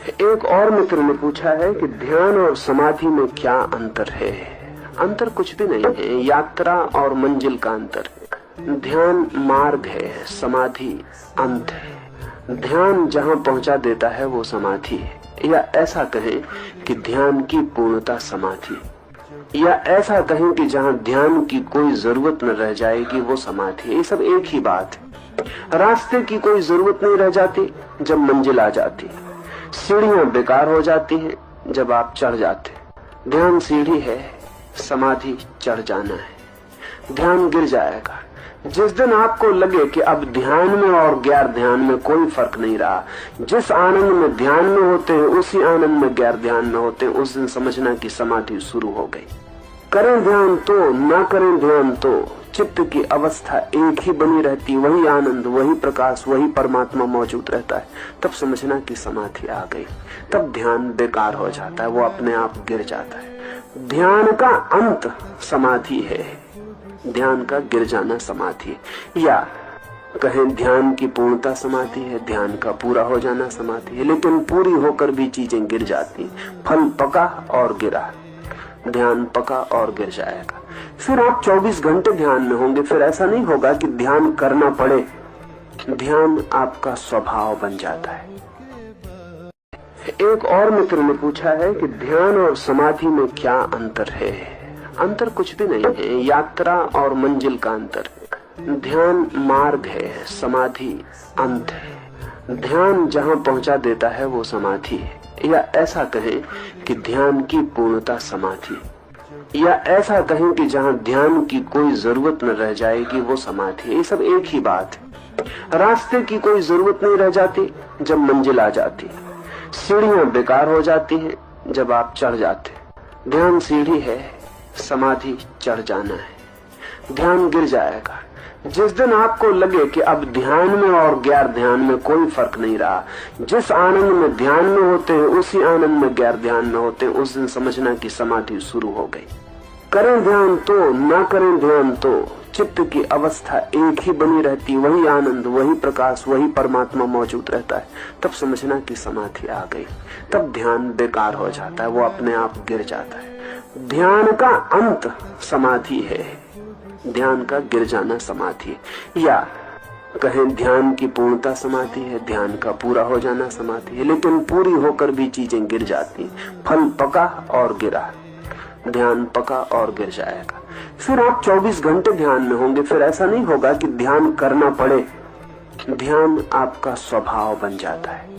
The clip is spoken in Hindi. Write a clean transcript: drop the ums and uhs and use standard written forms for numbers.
एक और मित्र ने पूछा है कि ध्यान और समाधि में क्या अंतर है। अंतर कुछ भी नहीं है, यात्रा और मंजिल का अंतर है। ध्यान मार्ग है, समाधि अंत है। ध्यान जहां पहुंचा देता है वो समाधि है, या ऐसा कहें कि ध्यान की पूर्णता समाधि, या ऐसा कहें कि जहां ध्यान की कोई जरूरत न रह जाएगी वो समाधि है। ये सब एक ही बात है। रास्ते की कोई जरूरत नहीं रह जाती जब मंजिल आ जाती, सीढ़ियां बेकार हो जाती हैं जब आप चढ़ जाते। ध्यान सीढ़ी है, समाधि चढ़ जाना है। ध्यान गिर जाएगा जिस दिन आपको लगे कि अब ध्यान में और गैर ध्यान में कोई फर्क नहीं रहा। जिस आनंद में ध्यान में होते हैं उसी आनंद में गैर ध्यान में होते हैं, उस दिन समझना कि समाधि शुरू हो गई। करें ध्यान तो ना करें ध्यान तो चित्त की अवस्था एक ही बनी रहती, वही आनंद, वही प्रकाश, वही परमात्मा मौजूद रहता है। तब समझना कि समाधि आ गई। तब ध्यान बेकार हो जाता है, वो अपने आप गिर जाता है। ध्यान का अंत समाधि है, ध्यान का गिर जाना समाधि है, या कहें ध्यान की पूर्णता समाधि है, ध्यान का पूरा हो जाना समाधि है। लेकिन पूरी होकर भी चीजें गिर जाती, फल पका और गिरा, ध्यान पका और गिर जाएगा। फिर आप 24 घंटे ध्यान में होंगे। फिर ऐसा नहीं होगा कि ध्यान करना पड़े, ध्यान आपका स्वभाव बन जाता है। एक और मित्र ने पूछा है कि ध्यान और समाधि में क्या अंतर है। अंतर कुछ भी नहीं है, यात्रा और मंजिल का अंतर है। ध्यान मार्ग है, समाधि अंत है। ध्यान जहां पहुंचा देता है वो समाधि है, या ऐसा कहें कि ध्यान की पूर्णता समाधि, या ऐसा कहें कि जहां ध्यान की कोई जरूरत न रह जाएगी वो समाधि है। ये सब एक ही बात है। रास्ते की कोई जरूरत नहीं रह जाती जब मंजिल आ जाती, सीढ़ियां बेकार हो जाती हैं जब आप चढ़ जाते। ध्यान सीढ़ी है, समाधि चढ़ जाना है। ध्यान गिर जाएगा जिस दिन आपको लगे कि अब ध्यान में और गैर ध्यान में कोई फर्क नहीं रहा। जिस आनंद में ध्यान में होते हैं उसी आनंद में गैर ध्यान में होते हैं, उस दिन समझना कि समाधि शुरू हो गई। करें ध्यान तो ना करें ध्यान तो चित्त की अवस्था एक ही बनी रहती, वही आनंद, वही प्रकाश, वही परमात्मा मौजूद रहता है। तब समझना कि समाधि आ गई। तब ध्यान बेकार हो जाता है, वो अपने आप गिर जाता है। ध्यान का अंत समाधि है, ध्यान का गिर जाना समाधि है, या कहें ध्यान की पूर्णता समाधि है, ध्यान का पूरा हो जाना समाधि है। लेकिन पूरी होकर भी चीजें गिर जाती, फल पका और गिरा, ध्यान पका और गिर जाएगा। फिर आप 24 घंटे ध्यान में होंगे। फिर ऐसा नहीं होगा कि ध्यान करना पड़े, ध्यान आपका स्वभाव बन जाता है।